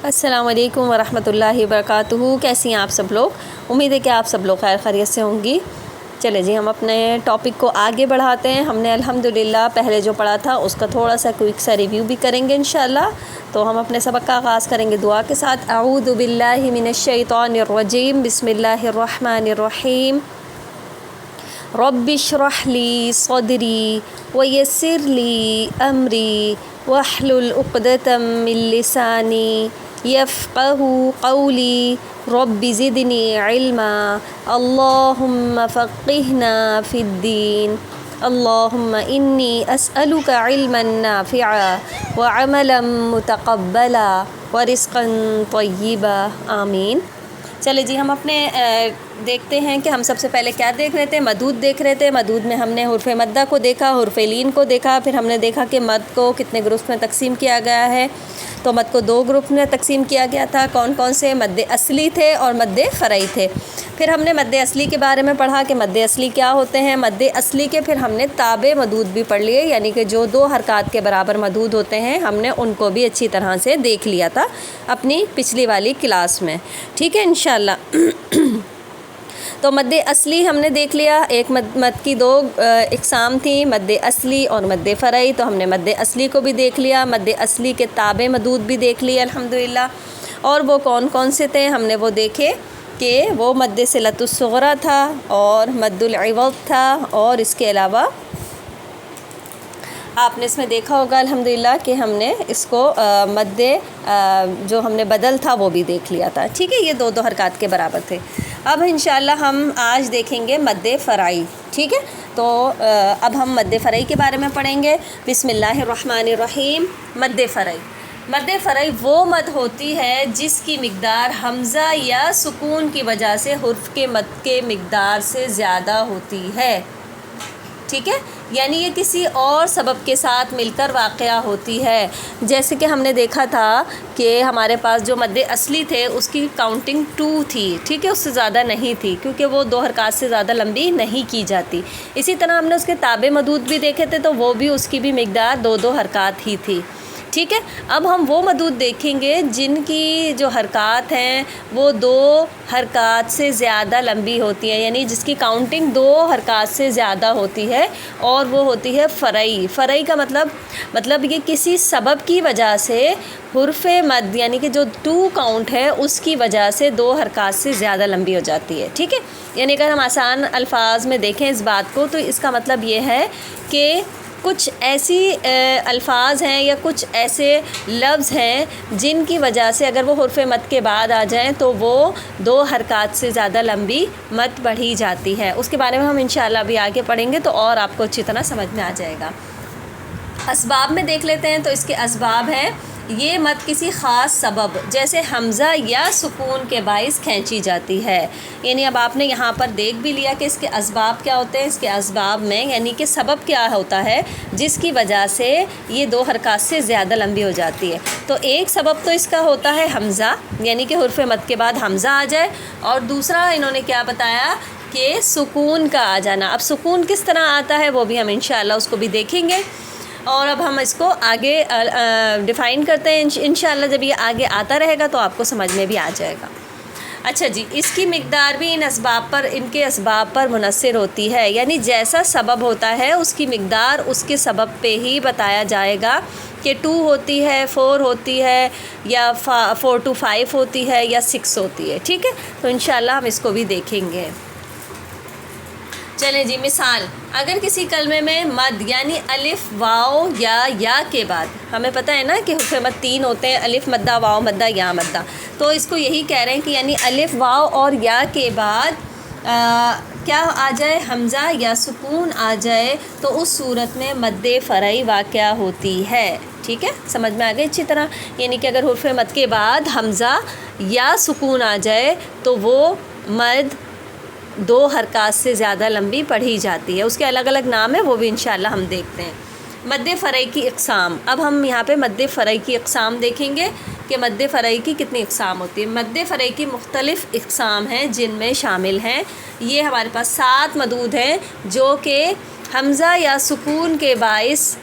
السلام علیکم ورحمۃ اللہ وبرکاتہ۔ کیسی ہیں آپ سب لوگ؟ امید ہے کہ آپ سب لوگ خیر خیریت سے ہوں گی۔ چلے جی ہم اپنے ٹاپک کو آگے بڑھاتے ہیں۔ ہم نے الحمدللہ پہلے جو پڑھا تھا اس کا تھوڑا سا کوئک سا ریویو بھی کریں گے انشاءاللہ۔ تو ہم اپنے سبق کا آغاز کریں گے دعا کے ساتھ۔ اعوذ باللہ من الشیطان الرجیم، بسم اللہ الرحمن الرحیم۔ رب اشرح لی صدری ویسر لی امری واحلل عقدۃ من لسانی یفقہوا قولی رب زدنی علما اللہم فقہنا فی الدین اللہم انی اسألک علما نافعا وعملا متقبلا ورزقا طیبا آمین۔ چلے جی ہم اپنے دیکھتے ہیں کہ ہم سب سے پہلے کیا دیکھ رہے تھے؟ مدود دیکھ رہے تھے۔ مدود میں ہم نے حرف مدہ کو دیکھا، حرف لین کو دیکھا، پھر ہم نے دیکھا کہ مد کو کتنے گروپس میں تقسیم کیا گیا ہے۔ تو مد کو 2 گروپ میں تقسیم کیا گیا تھا۔ کون کون سے؟ مد اصلی تھے اور مد فرعی تھے۔ پھر ہم نے مد اصلی کے بارے میں پڑھا کہ مد اصلی کیا ہوتے ہیں۔ مد اصلی کے پھر ہم نے تابع مدود بھی پڑھ لیے، یعنی کہ جو 2 حرکات کے برابر مدود ہوتے ہیں ہم نے ان کو بھی اچھی طرح سے دیکھ لیا تھا اپنی پچھلی والی کلاس میں، ٹھیک ہے انشاءاللہ۔ تو مد اصلی ہم نے دیکھ لیا۔ ایک مد کی 2 اقسام تھیں، مد اصلی اور مد فرعی۔ تو ہم نے مد اصلی کو بھی دیکھ لیا، مد اصلی کے تابع مدود بھی دیکھ لیے الحمدللہ۔ اور وہ کون کون سے تھے ہم نے وہ دیکھے کہ وہ مد صلۃ الصغریٰ تھا اور مد العوض تھا، اور اس کے علاوہ آپ نے اس میں دیکھا ہوگا الحمدللہ کہ ہم نے اس کو مد جو ہم نے بدل تھا وہ بھی دیکھ لیا تھا، ٹھیک ہے۔ یہ 2 حرکات کے برابر تھے۔ اب انشاءاللہ ہم آج دیکھیں گے مد فرعی، ٹھیک ہے۔ تو اب ہم مد فرعی کے بارے میں پڑھیں گے۔ بسم اللہ الرحمن الرحیم۔ مد فرعی، مد فرعی وہ مد ہوتی ہے جس کی مقدار حمزہ یا سکون کی وجہ سے حرف کے مد کے مقدار سے زیادہ ہوتی ہے، ٹھیک ہے۔ یعنی یہ کسی اور سبب کے ساتھ مل کر واقعہ ہوتی ہے۔ جیسے کہ ہم نے دیکھا تھا کہ ہمارے پاس جو مد اصلی تھے اس کی کاؤنٹنگ 2 تھی، ٹھیک ہے، اس سے زیادہ نہیں تھی کیونکہ وہ 2 حرکات سے زیادہ لمبی نہیں کی جاتی۔ اسی طرح ہم نے اس کے تابع مدود بھی دیکھے تھے، تو وہ بھی اس کی بھی مقدار 2 حرکات ہی تھی، ٹھیک ہے۔ اب ہم وہ مدود دیکھیں گے جن کی جو حرکات ہیں وہ 2 حرکات سے زیادہ لمبی ہوتی ہیں، یعنی جس کی کاؤنٹنگ 2 حرکات سے زیادہ ہوتی ہے، اور وہ ہوتی ہے فرعی۔ فرعی کا مطلب یہ کسی سبب کی وجہ سے حرف مد یعنی کہ جو 2 کاؤنٹ ہے اس کی وجہ سے 2 حرکات سے زیادہ لمبی ہو جاتی ہے، ٹھیک ہے۔ یعنی اگر ہم آسان الفاظ میں دیکھیں اس بات کو تو اس کا مطلب یہ ہے کہ کچھ ایسی الفاظ ہیں یا کچھ ایسے لفظ ہیں جن کی وجہ سے اگر وہ حرف مد کے بعد آ جائیں تو وہ 2 حرکات سے زیادہ لمبی مد پڑھی جاتی ہے۔ اس کے بارے میں ہم انشاءاللہ ابھی آگے پڑھیں گے تو اور آپ کو اچھی طرح سمجھ میں آ جائے گا۔ اسباب میں دیکھ لیتے ہیں۔ تو اس کے اسباب ہیں، یہ مد کسی خاص سبب جیسے حمزہ یا سکون کے باعث کھینچی جاتی ہے۔ یعنی اب آپ نے یہاں پر دیکھ بھی لیا کہ اس کے اسباب کیا ہوتے ہیں۔ اس کے اسباب میں یعنی کہ سبب کیا ہوتا ہے جس کی وجہ سے یہ 2 حرکات سے زیادہ لمبی ہو جاتی ہے۔ تو ایک سبب تو اس کا ہوتا ہے حمزہ، یعنی کہ حرف مد کے بعد حمزہ آ جائے، اور دوسرا انہوں نے کیا بتایا کہ سکون کا آ جانا۔ اب سکون کس طرح آتا ہے وہ بھی ہم انشاءاللہ اس کو بھی دیکھیں گے، اور اب ہم اس کو آگے ڈیفائن کرتے ہیں انشاءاللہ۔ جب یہ آگے آتا رہے گا تو آپ کو سمجھ میں بھی آ جائے گا۔ اچھا جی، اس کی مقدار بھی ان کے اسباب پر منحصر ہوتی ہے، یعنی جیسا سبب ہوتا ہے اس کی مقدار اس کے سبب پہ ہی بتایا جائے گا کہ 2 ہوتی ہے، 4 ہوتی ہے، یا 4 to 5 ہوتی ہے، یا 6 ہوتی ہے، ٹھیک ہے۔ تو انشاءاللہ ہم اس کو بھی دیکھیں گے۔ چلیں جی، مثال، اگر کسی کلمے میں مد یعنی الف واو یا کے بعد، ہمیں پتہ ہے نا کہ حرف مد 3 ہوتے ہیں، الف مدہ، واو مدہ، یا مدہ، تو اس کو یہی کہہ رہے ہیں کہ یعنی الف واو اور یا کے بعد کیا آ جائے؟ حمزہ یا سکون آ جائے، تو اس صورت میں مد فرعی واقعہ ہوتی ہے، ٹھیک ہے۔ سمجھ میں آ گئی اچھی طرح؟ یعنی کہ اگر حرف مد کے بعد حمزہ یا سکون آ جائے تو وہ مد 2 حرکات سے زیادہ لمبی پڑھی جاتی ہے۔ اس کے الگ الگ نام ہیں، وہ بھی انشاءاللہ ہم دیکھتے ہیں۔ مد فرعی کی اقسام، اب ہم یہاں پہ مد فرعی کی اقسام دیکھیں گے کہ مد فرعی کی کتنی اقسام ہوتی ہے۔ مد فرعی کی مختلف اقسام ہیں جن میں شامل ہیں، یہ ہمارے پاس 7 مدود ہیں جو کہ حمزہ یا سکون کے باعث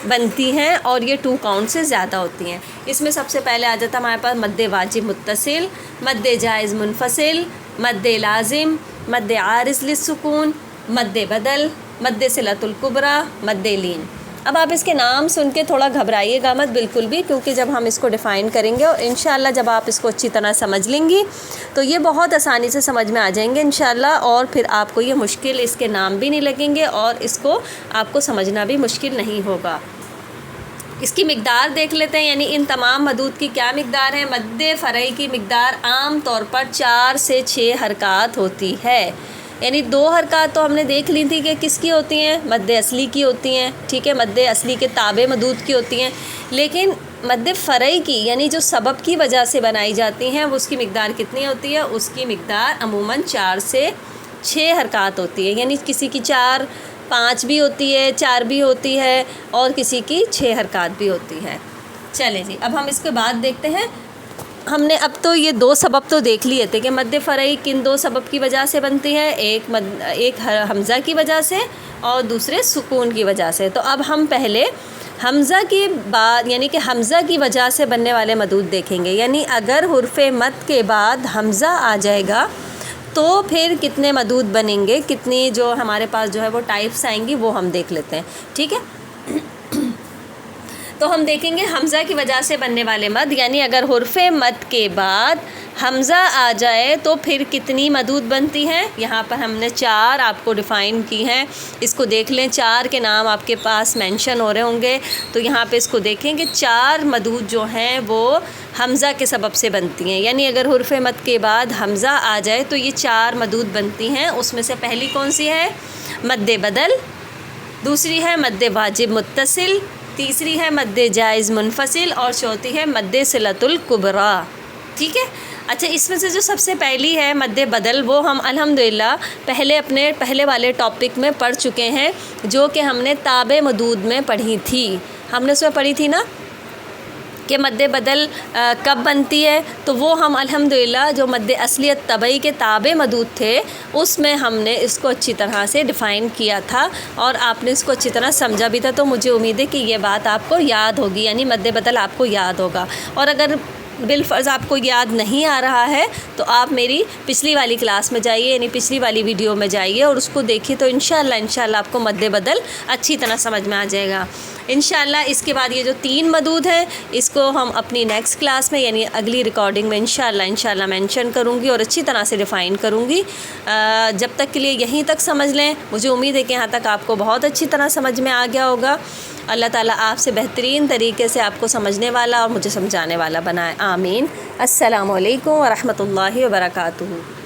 بنتی ہیں اور یہ 2 کاؤنٹ سے زیادہ ہوتی ہیں۔ اس میں سب سے پہلے آ جاتا ہے ہمارے پاس مد واجب متصل، مد جائز منفصل، مد لازم، مد عارض للسکون، مد بدل، مد صلۃ الکبریٰ، مد لین۔ اب آپ اس کے نام سن کے تھوڑا گھبرائیے گا مت بالکل بھی، کیونکہ جب ہم اس کو ڈیفائن کریں گے اور انشاءاللہ جب آپ اس کو اچھی طرح سمجھ لیں گی تو یہ بہت آسانی سے سمجھ میں آ جائیں گے انشاءاللہ، اور پھر آپ کو یہ مشکل اس کے نام بھی نہیں لگیں گے اور اس کو آپ کو سمجھنا بھی مشکل نہیں ہوگا۔ اس کی مقدار دیکھ لیتے ہیں، یعنی ان تمام مدود کی کیا مقدار ہے۔ مد فرعی کی مقدار عام طور پر 4 سے 6 حرکات ہوتی ہے، یعنی 2 حرکات تو ہم نے دیکھ لی تھی کہ کس کی ہوتی ہیں، مد اصلی کی ہوتی ہیں، ٹھیک ہے، مد اصلی کے تابع مدود کی ہوتی ہیں، لیکن مد فرعی کی یعنی جو سبب کی وجہ سے بنائی جاتی ہیں وہ اس کی مقدار کتنی ہوتی ہے، اس کی مقدار عموماً 4 سے 6 حرکات ہوتی ہے، یعنی کسی کی 4 5 بھی ہوتی ہے، 4 بھی ہوتی ہے اور کسی کی 6 حرکات بھی ہوتی ہے۔ چلیں جی، اب ہم اس کے بعد دیکھتے ہیں۔ ہم نے اب تو یہ 2 سبب تو دیکھ لیے تھے کہ مد فرعی کن 2 سبب کی وجہ سے بنتی ہے، ایک حمزہ کی وجہ سے اور دوسرے سکون کی وجہ سے۔ تو اب ہم پہلے حمزہ کے بعد یعنی کہ حمزہ کی وجہ سے بننے والے مدود دیکھیں گے، یعنی اگر حرف مد کے بعد حمزہ آ جائے گا تو پھر کتنے مدود بنیں گے، کتنی جو ہمارے پاس جو ہے وہ ٹائپس آئیں گی وہ ہم دیکھ لیتے ہیں، ٹھیک ہے۔ تو ہم دیکھیں گے حمزہ کی وجہ سے بننے والے مد، یعنی اگر حرف مد کے بعد حمزہ آ جائے تو پھر کتنی مدود بنتی ہیں۔ یہاں پر ہم نے 4 آپ کو ڈیفائن کی ہیں، اس کو دیکھ لیں، 4 کے نام آپ کے پاس مینشن ہو رہے ہوں گے، تو یہاں پہ اس کو دیکھیں کہ 4 مدود جو ہیں وہ حمزہ کے سبب سے بنتی ہیں، یعنی اگر حرف مد کے بعد حمزہ آ جائے تو یہ 4 مدود بنتی ہیں۔ اس میں سے پہلی کون سی ہے، مد بدل، دوسری ہے مد واجب متصل، تیسری ہے مد جائز منفصل اور چوتھی ہے مد صلۃ الکبریٰ، ٹھیک ہے۔ اچھا، اس میں سے جو سب سے پہلی ہے مد بدل، وہ ہم الحمدللہ اپنے پہلے والے ٹاپک میں پڑھ چکے ہیں، جو کہ ہم نے تابع مدود میں پڑھی تھی۔ ہم نے اس میں پڑھی تھی نا کہ مد بدل کب بنتی ہے، تو وہ ہم الحمدللہ جو مد اصلیت طبعی کے تابع مدود تھے اس میں ہم نے اس کو اچھی طرح سے ڈیفائن کیا تھا اور آپ نے اس کو اچھی طرح سمجھا بھی تھا، تو مجھے امید ہے کہ یہ بات آپ کو یاد ہوگی، یعنی مد بدل آپ کو یاد ہوگا۔ اور اگر بالفرض آپ کو یاد نہیں آ رہا ہے تو آپ میری پچھلی والی کلاس میں جائیے، یعنی پچھلی والی ویڈیو میں جائیے اور اس کو دیکھیے، تو انشاءاللہ آپ کو مد بدل اچھی طرح سمجھ میں آ جائے گا انشاءاللہ۔ اس کے بعد یہ جو 3 مدود ہیں اس کو ہم اپنی نیکسٹ کلاس میں یعنی اگلی ریکارڈنگ میں انشاءاللہ مینشن کروں گی اور اچھی طرح سے ڈیفائن کروں گی۔ جب تک کے لیے یہیں تک سمجھ لیں، مجھے امید ہے کہ یہاں تک آپ کو بہت اچھی طرح سمجھ میں آ گیا ہوگا۔ اللہ تعالیٰ آپ سے بہترین طریقے سے آپ کو سمجھنے والا اور مجھے سمجھانے والا بنائے، آمین۔ السلام علیکم ورحمۃ اللہ وبرکاتہ۔